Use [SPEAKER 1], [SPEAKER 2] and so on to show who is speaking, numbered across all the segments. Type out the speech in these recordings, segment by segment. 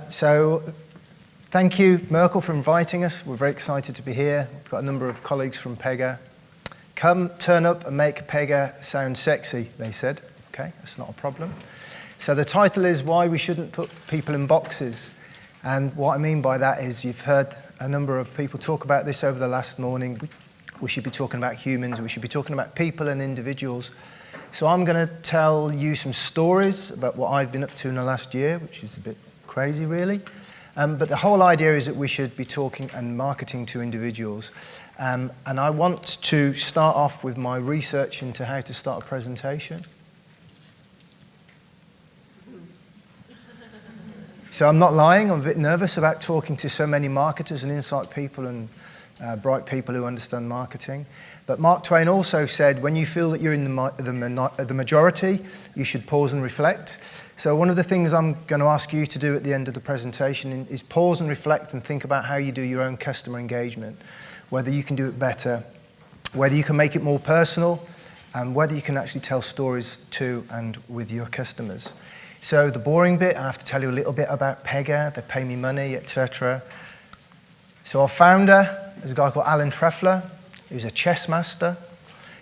[SPEAKER 1] So thank you, Merkel, for inviting us. We're very excited to be here. We've got a number of colleagues from Pega. Come, turn up and make Pega sound sexy, they said. Okay, that's not a problem. So the title is Why We Shouldn't Put People in Boxes. And what I mean by that is you've heard a number of people talk about this over the last morning. We should be talking about humans. We should be talking about people and individuals. So I'm going to tell you some stories about what I've been up to in the last year, which is a bit crazy, really. But the whole idea is that we should be talking and marketing to individuals. And I want to start off with my research into how to start a presentation. So I'm not lying. I'm a bit nervous about talking to so many marketers and insight people and bright people who understand marketing. But Mark Twain also said, when you feel that you're in the majority, you should pause and reflect. So one of the things I'm going to ask you to do at the end of the presentation is pause and reflect and think about how you do your own customer engagement, whether you can do it better, whether you can make it more personal, and whether you can actually tell stories to and with your customers. So the boring bit, I have to tell you a little bit about Pega. They pay me money, etc. So our founder is a guy called Alan Trefler. He was a chess master.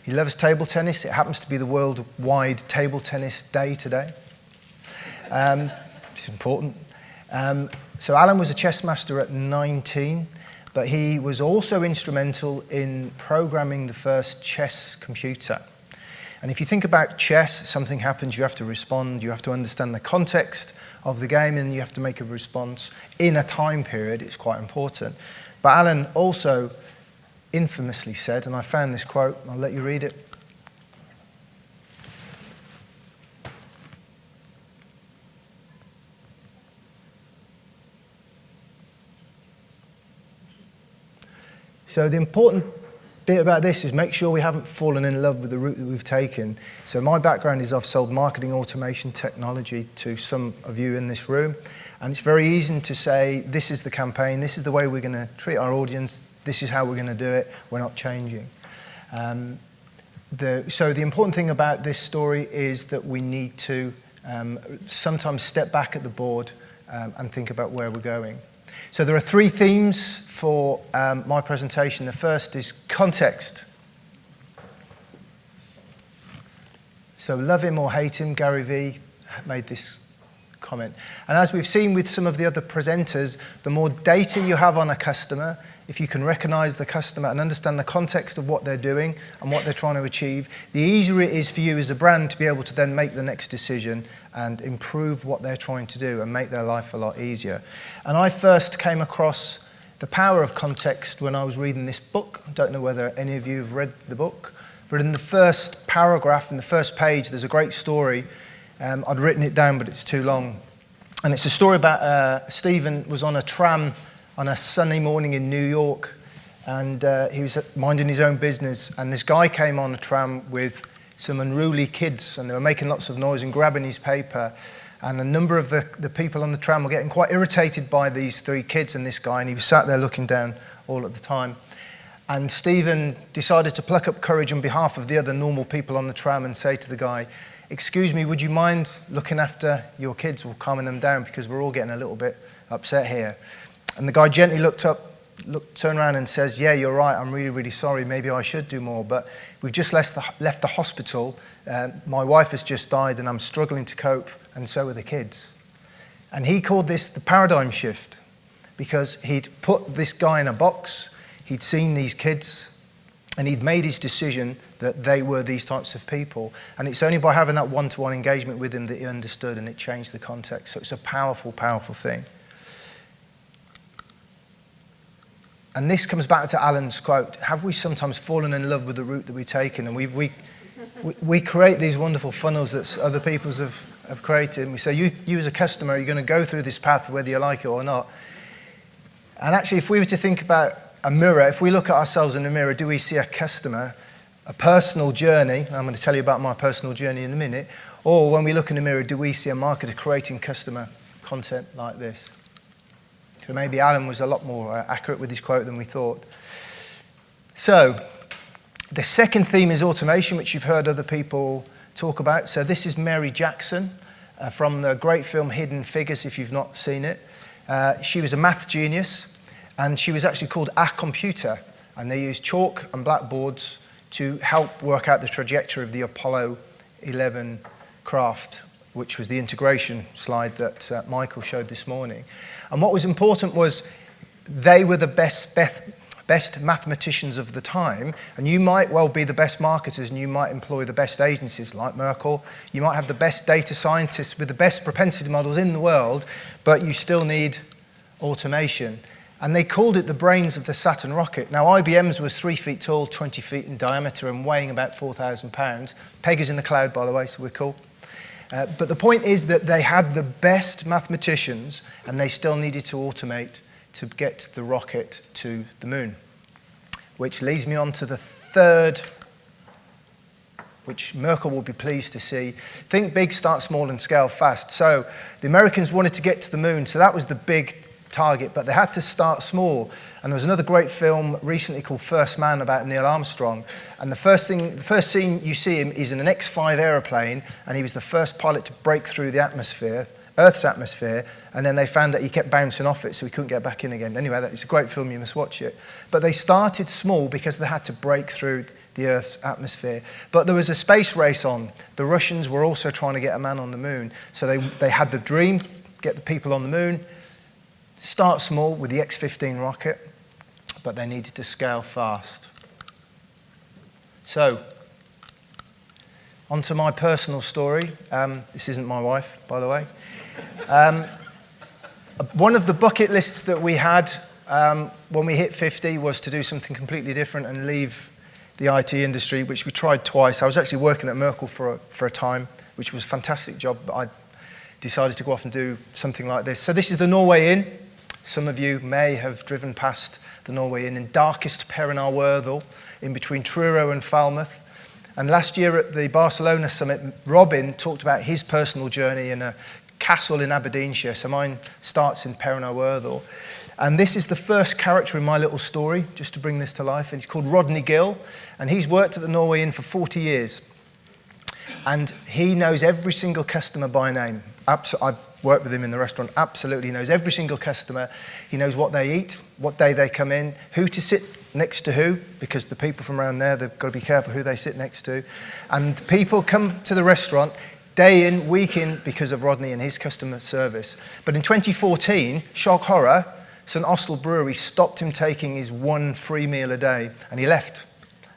[SPEAKER 1] He loves table tennis. It happens to be the worldwide table tennis day today. It's important. So Alan was a chess master at 19, but he was also instrumental in programming the first chess computer. And if you think about chess, something happens, you have to respond, you have to understand the context of the game, and you have to make a response in a time period. It's quite important. But Alan also infamously said, and I found this quote, I'll let you read it. So the important bit about this is make sure we haven't fallen in love with the route that we've taken. So my background is I've sold marketing automation technology to some of you in this room, and it's very easy to say, this is the campaign, this is the way we're going to treat our audience, this is how we're going to do it, we're not changing. So the important thing about this story is that we need to sometimes step back at the board and think about where we're going. So there are three themes for my presentation. The first is context. So love him or hate him, Gary Vee made this comment. And as we've seen with some of the other presenters, the more data you have on a customer, if you can recognize the customer and understand the context of what they're doing and what they're trying to achieve, the easier it is for you as a brand to be able to then make the next decision and improve what they're trying to do and make their life a lot easier. And I first came across the power of context when I was reading this book. I don't know whether any of you have read the book, but in the first paragraph, in the first page, there's a great story. I'd written it down, but it's too long. And it's a story about Stephen was on a tram on a sunny morning in New York, and he was minding his own business, and this guy came on a tram with some unruly kids, and they were making lots of noise and grabbing his paper, and a number of the people on the tram were getting quite irritated by these three kids and this guy, and he was sat there looking down all at the time. And Stephen decided to pluck up courage on behalf of the other normal people on the tram and say to the guy, "Excuse me, would you mind looking after your kids or calming them down, because we're all getting a little bit upset here?" And the guy gently turned around and says, "Yeah, you're right, I'm really, really sorry, maybe I should do more, but we've just left the hospital, my wife has just died and I'm struggling to cope, and so are the kids." And he called this the paradigm shift, because he'd put this guy in a box, he'd seen these kids, and he'd made his decision that they were these types of people. And it's only by having that one-to-one engagement with him that he understood, and it changed the context. So it's a powerful, powerful thing. And this comes back to Alan's quote, have we sometimes fallen in love with the route that we've taken? And we create these wonderful funnels that other people have created. And we say, you as a customer, you're going to go through this path whether you like it or not. And actually, if we were to think about a mirror, if we look at ourselves in a mirror, do we see a customer, a personal journey? I'm going to tell you about my personal journey in a minute. Or when we look in the mirror, do we see a marketer creating customer content like this? So maybe Alan was a lot more accurate with his quote than we thought. So the second theme is automation, which you've heard other people talk about. So this is Mary Jackson. from the great film Hidden Figures, if you've not seen it. She was a math genius, and she was actually called a computer, and they used chalk and blackboards to help work out the trajectory of the Apollo 11 craft, which was the integration slide that Michael showed this morning. And what was important was they were the best mathematicians of the time, and you might well be the best marketers, and you might employ the best agencies like Merkle. You might have the best data scientists with the best propensity models in the world, but you still need automation. And they called it the brains of the Saturn rocket. Now, IBM's was 3 feet tall, 20 feet in diameter, and weighing about 4,000 pounds. Peg is in the cloud, by the way, so we're cool. But the point is that they had the best mathematicians, and they still needed to automate to get the rocket to the moon. Which leads me on to the third, which Merkle will be pleased to see. Think big, start small, and scale fast. So the Americans wanted to get to the moon, so that was the big target, but they had to start small. And there was another great film recently called First Man about Neil Armstrong. And the first scene you see him is in an X-5 aeroplane, and he was the first pilot to break through the atmosphere, Earth's atmosphere, and then they found that he kept bouncing off it, so he couldn't get back in again. Anyway, it's a great film, you must watch it. But they started small because they had to break through the Earth's atmosphere. But there was a space race on. The Russians were also trying to get a man on the moon. So they had the dream, get the people on the moon, start small with the X-15 rocket, but they needed to scale fast. So, onto my personal story. This isn't my wife, by the way. One of the bucket lists that we had when we hit 50 was to do something completely different and leave the IT industry, which we tried twice. I was actually working at Merkle for a time, which was a fantastic job, but I decided to go off and do something like this. So this is the Norway Inn. Some of you may have driven past the Norway Inn in darkest Perinar Wörthel, in between Truro and Falmouth. And last year at the Barcelona summit, Robin talked about his personal journey in a castle in Aberdeenshire. So mine starts in Perinar Wörthel. And this is the first character in my little story, just to bring this to life. And he's called Rodney Gill, and he's worked at the Norway Inn for 40 years. And he knows every single customer by name. I've worked with him in the restaurant, absolutely. He knows every single customer. He knows what they eat, what day they come in, who to sit next to who, because the people from around there, they've got to be careful who they sit next to. And people come to the restaurant day in, week in, because of Rodney and his customer service. But in 2014, shock horror, St Austell Brewery stopped him taking his one free meal a day, and he left.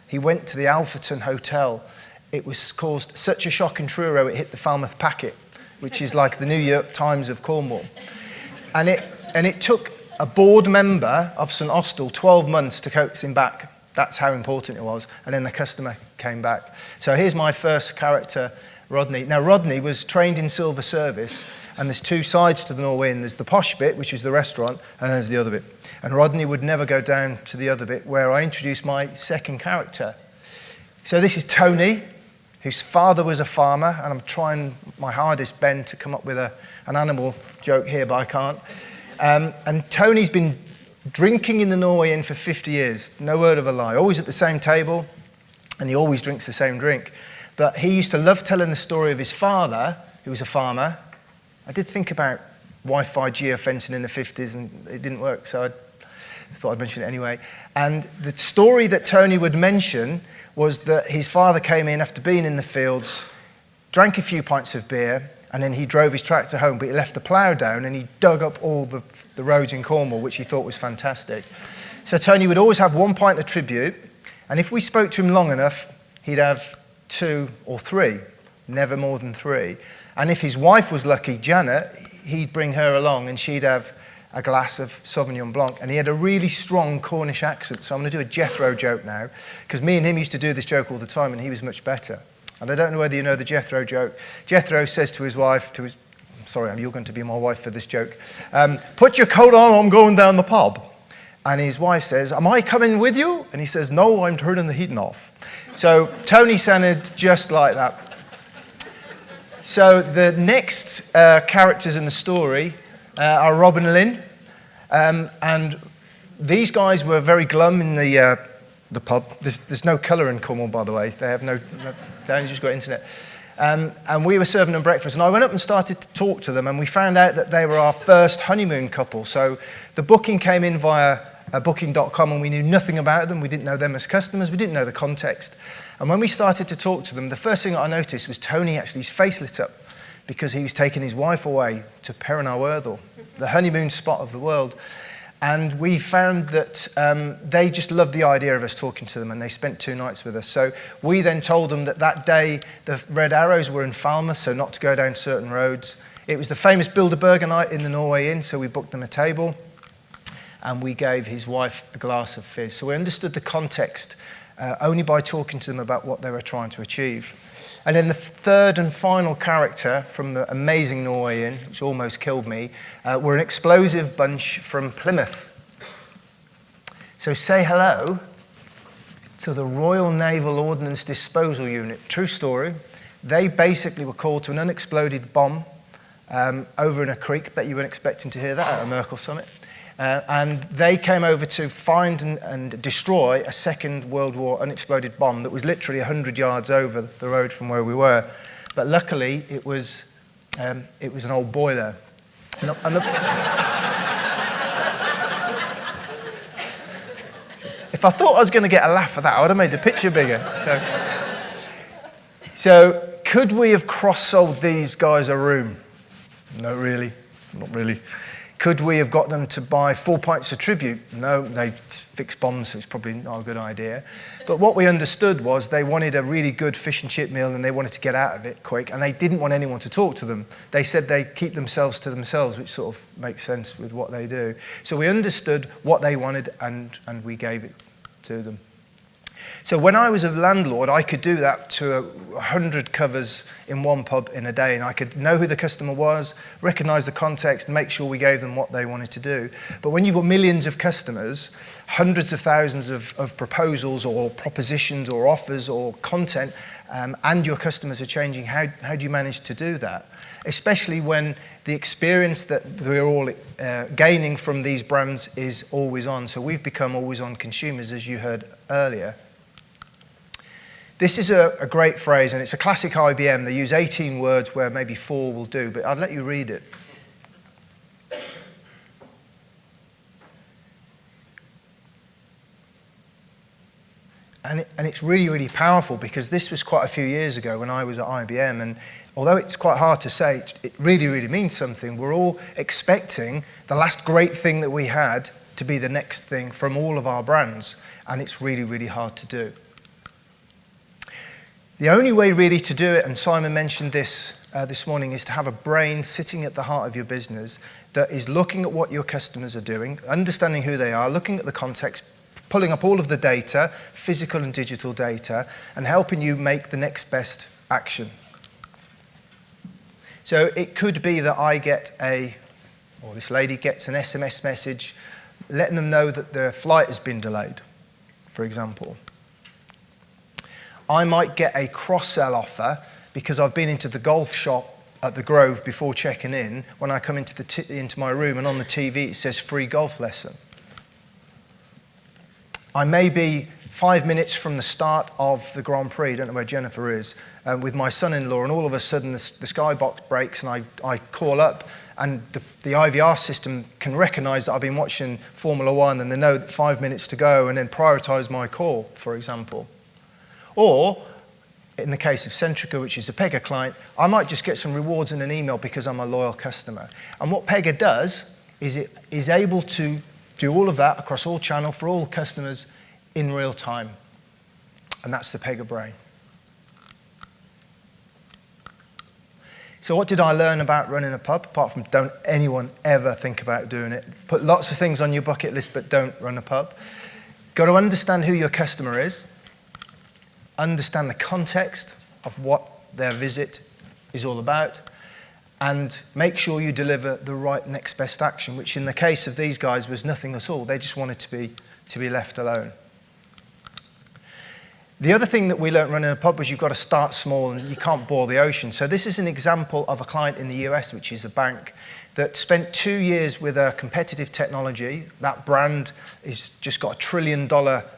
[SPEAKER 1] He went to the Alpherton Hotel. It was caused such a shock in Truro, it hit the Falmouth Packet, which is like the New York Times of Cornwall. And it took a board member of St Austell 12 months to coax him back. That's how important it was. And then the customer came back. So here's my first character, Rodney. Now, Rodney was trained in silver service, and there's two sides to the Norway Inn. There's the posh bit, which is the restaurant, and there's the other bit. And Rodney would never go down to the other bit, where I introduced my second character. So this is Tony, whose father was a farmer, and I'm trying my hardest, Ben, to come up with an animal joke here, but I can't. And Tony's been drinking in the Norway Inn for 50 years, no word of a lie, always at the same table, and he always drinks the same drink. But he used to love telling the story of his father, who was a farmer. I did think about Wi-Fi geofencing in the 50s, and it didn't work, so I thought I'd mention it anyway. And the story that Tony would mention was that his father came in after being in the fields, drank a few pints of beer, and then he drove his tractor home, but he left the plough down and he dug up all the roads in Cornwall, which he thought was fantastic. So Tony would always have 1 pint of tribute, and if we spoke to him long enough, he'd have 2 or 3, never more than 3. And if his wife was lucky, Janet, he'd bring her along and she'd have a glass of Sauvignon Blanc. And he had a really strong Cornish accent, so I'm going to do a Jethro joke now, because me and him used to do this joke all the time, and he was much better. And I don't know whether you know the Jethro joke. Jethro says to his wife, sorry, you're going to be my wife for this joke, put your coat on, I'm going down the pub. And his wife says, am I coming with you? And he says, no, I'm turning the heating off. So Tony sounded just like that. So the next characters in the story are Rob and Lynn. And these guys were very glum in the pub. There's no colour in Cornwall, by the way. They only just got internet. And we were serving them breakfast. And I went up and started to talk to them, and we found out that they were our first honeymoon couple. So the booking came in via booking.com, and we knew nothing about them. We didn't know them as customers. We didn't know the context. And when we started to talk to them, the first thing I noticed was Tony actually, his face lit up because he was taking his wife away to Perranarwerthal, the honeymoon spot of the world. And we found that they just loved the idea of us talking to them, and they spent 2 nights with us. So we then told them that that day the red arrows were in Falmouth, so not to go down certain roads. It was the famous Bilderberger night in the Norway Inn, so we booked them a table, and we gave his wife a glass of fizz. So we understood the context only by talking to them about what they were trying to achieve. And then the third and final character from the amazing Norway Inn, which almost killed me, were an explosive bunch from Plymouth. So say hello to the Royal Naval Ordnance Disposal Unit. True story. They basically were called to an unexploded bomb over in a creek. Bet you weren't expecting to hear that at a Merkel summit. And they came over to find and destroy a Second World War unexploded bomb that was literally 100 yards over the road from where we were. But luckily, it was an old boiler. If I thought I was going to get a laugh at that, I would have made the picture bigger. So could we have cross-sold these guys a room? No, really. Not really. Could we have got them to buy 4 pints of tribute? No, they fixed bombs, so it's probably not a good idea. But what we understood was they wanted a really good fish and chip meal, and they wanted to get out of it quick, and they didn't want anyone to talk to them. They said they keep themselves to themselves, which sort of makes sense with what they do. So we understood what they wanted, and we gave it to them. So when I was a landlord, I could do that to 100 covers in one pub in a day, and I could know who the customer was, recognise the context, and make sure we gave them what they wanted to do. But when you've got millions of customers, hundreds of thousands of proposals or propositions or offers or content, and your customers are changing, how do you manage to do that? Especially when the experience that we're all gaining from these brands is always on. So we've become always on consumers, as you heard earlier. This is a great phrase, and it's a classic IBM. They use 18 words where maybe 4 will do, but I'd let you read it. And it's really, really powerful, because this was quite a few years ago when I was at IBM, and although it's quite hard to say, it really, really means something. We're all expecting the last great thing that we had to be the next thing from all of our brands, and it's really, really hard to do. The only way really to do it, and Simon mentioned this this morning, is to have a brain sitting at the heart of your business that is looking at what your customers are doing, understanding who they are, looking at the context, pulling up all of the data, physical and digital data, and helping you make the next best action. So it could be that I get or this lady gets an SMS message letting them know that their flight has been delayed, for example. I might get a cross-sell offer because I've been into the golf shop at the Grove before checking in. When I come into my room, and on the TV it says free golf lesson. I may be 5 minutes from the start of the Grand Prix, don't know where Jennifer is, with my son-in-law, and all of a sudden the skybox breaks, and I call up, and the IVR system can recognise that I've been watching Formula One, and they know that 5 minutes to go, and then prioritise my call, for example. Or, in the case of Centrica, which is a Pega client, I might just get some rewards in an email because I'm a loyal customer. And what Pega does is it is able to do all of that across all channels for all customers in real time. And that's the Pega brain. So what did I learn about running a pub, apart from don't anyone ever think about doing it? Put lots of things on your bucket list, but don't run a pub. Got to understand who your customer is. Understand the context of what their visit is all about, and make sure you deliver the right next best action, which in the case of these guys was nothing at all. They just wanted to be left alone. The other thing that we learned running a pub was you've got to start small and you can't boil the ocean. So this is an example of a client in the US, which is a bank, that spent 2 years with a competitive technology. That brand is just got $1 trillion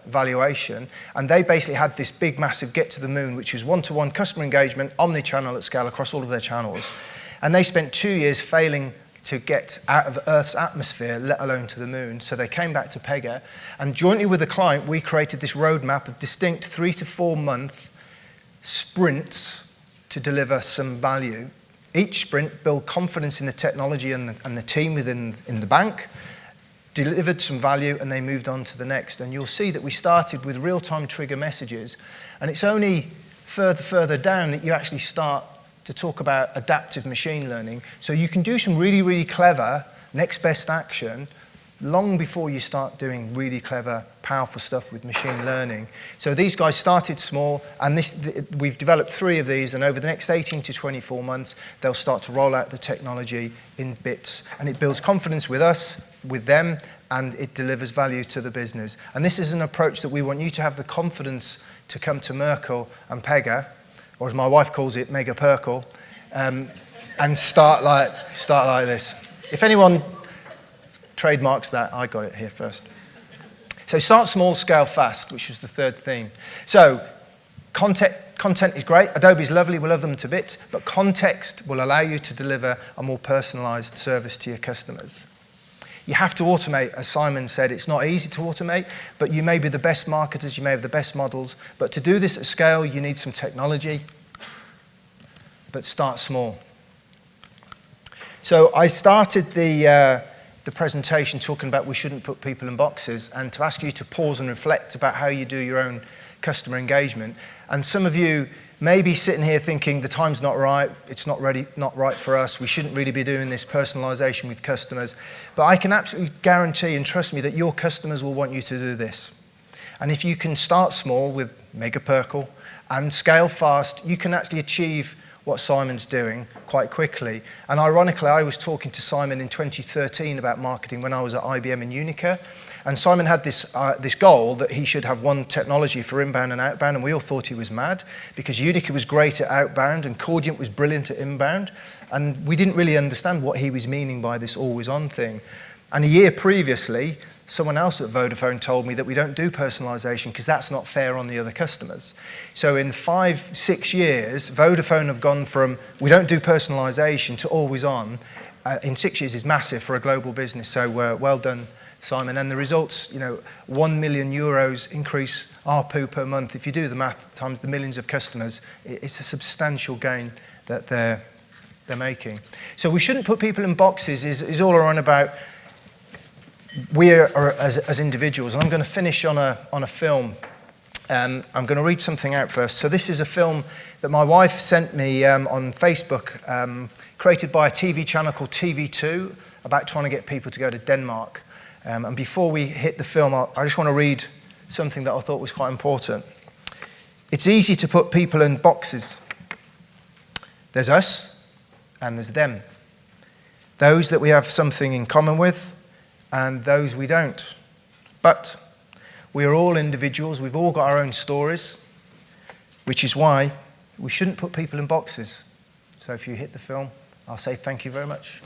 [SPEAKER 1] valuation. And they basically had this big, massive get to the moon, which was one-to-one customer engagement, omni-channel at scale across all of their channels. And they spent 2 years failing to get out of Earth's atmosphere, let alone to the moon. So they came back to Pega, and jointly with the client, we created this roadmap of distinct 3 to 4 month sprints to deliver some value. Each sprint built confidence in the technology and the team within the bank, delivered some value, and they moved on to the next. And you'll see that we started with real-time trigger messages, and it's only further down that you actually start to talk about adaptive machine learning. So you can do some really, really clever next best action long before you start doing really clever, powerful stuff with machine learning. So these guys started small, and we've developed 3 of these, and over the next 18 to 24 months, they'll start to roll out the technology in bits. And it builds confidence with us, with them, and it delivers value to the business. And this is an approach that we want you to have the confidence to come to Merkle and Pega, or as my wife calls it, Mega Perkle, and start like this. If anyone trademarks that, I got it here first. So start small, scale fast, which was the 3rd theme. So content is great. Adobe's lovely, we love them to bits, but context will allow you to deliver a more personalized service to your customers. You have to automate, as Simon said. It's not easy to automate, but you may be the best marketers, you may have the best models, but to do this at scale, you need some technology, but start small. So I started the presentation talking about we shouldn't put people in boxes, and to ask you to pause and reflect about how you do your own customer engagement. And some of you may be sitting here thinking the time's not right, it's not right for us, we shouldn't really be doing this personalization with customers. But I can absolutely guarantee, and trust me, that your customers will want you to do this. And if you can start small with Mega Perkle and scale fast, you can actually achieve what Simon's doing quite quickly. And ironically, I was talking to Simon in 2013 about marketing when I was at IBM in Unica. And Simon had this goal that he should have one technology for inbound and outbound, and we all thought he was mad, because Unica was great at outbound and Cordiant was brilliant at inbound, and we didn't really understand what he was meaning by this always-on thing. And a year previously, someone else at Vodafone told me that we don't do personalization because that's not fair on the other customers. So in 5-6 years, Vodafone have gone from we don't do personalization to always-on. In 6 years is massive for a global business, so well done, Simon. And the results, 1 million euros increase ARPU per month. If you do the math times the millions of customers, it's a substantial gain that they're making. So we shouldn't put people in boxes is all around about we are as individuals. And I'm going to finish on a film. I'm going to read something out first. So this is a film that my wife sent me on Facebook, created by a TV channel called TV2, about trying to get people to go to Denmark. And before we hit the film, I just want to read something that I thought was quite important. It's easy to put people in boxes. There's us and there's them. Those that we have something in common with and those we don't. But we are all individuals. We've all got our own stories, which is why we shouldn't put people in boxes. So if you hit the film, I'll say thank you very much.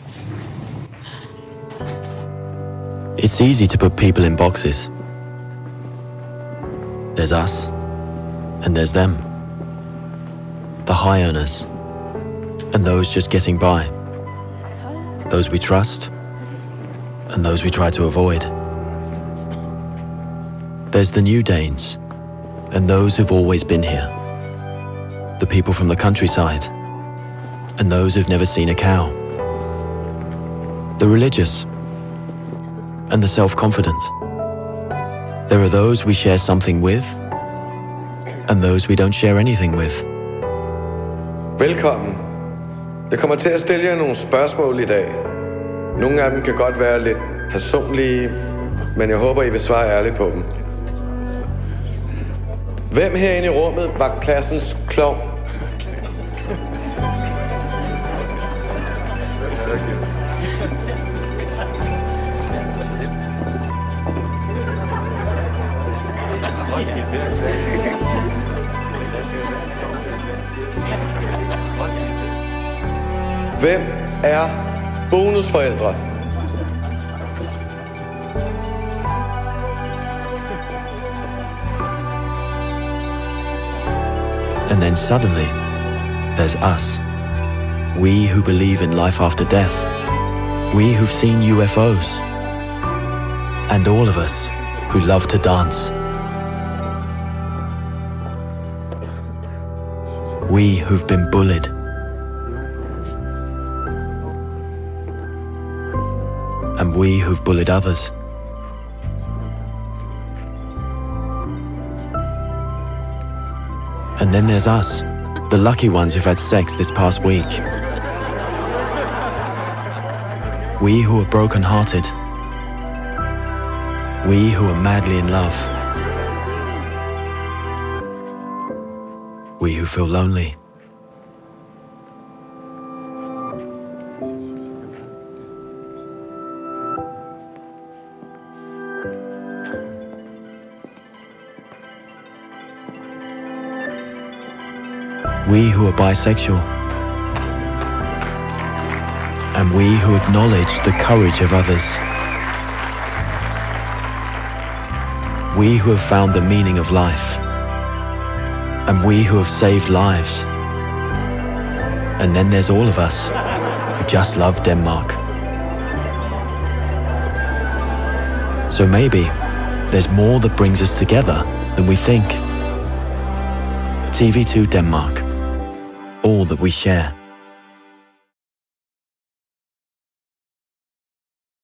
[SPEAKER 2] It's easy to put people in boxes. There's us, and there's them. The high earners, and those just getting by. Those we trust, and those we try to avoid. There's the new Danes, and those who've always been here. The people from the countryside, and those who've never seen a cow. The religious, and the self-confident. There are those we share something with, and those we don't share anything with.
[SPEAKER 3] Velkommen. Jeg kommer til at stille jer nogle spørgsmål i dag. Nogle af dem kan godt være lidt personlige, men jeg håber, I vil svare ærligt på dem. Hvem herinde i rummet var klassens klovn? Hvem er bonusforældre?
[SPEAKER 2] And then suddenly, there's us. We who believe in life after death. We who've seen UFOs. And all of us who love to dance. We who've been bullied. And we who've bullied others. And then there's us, the lucky ones who've had sex this past week. We who are broken-hearted. We who are madly in love. We who feel lonely. We who are bisexual. And we who acknowledge the courage of others. We who have found the meaning of life. And we who have saved lives. And then there's all of us who just love Denmark. So maybe there's more that brings us together than we think. TV2 Denmark. All that we share.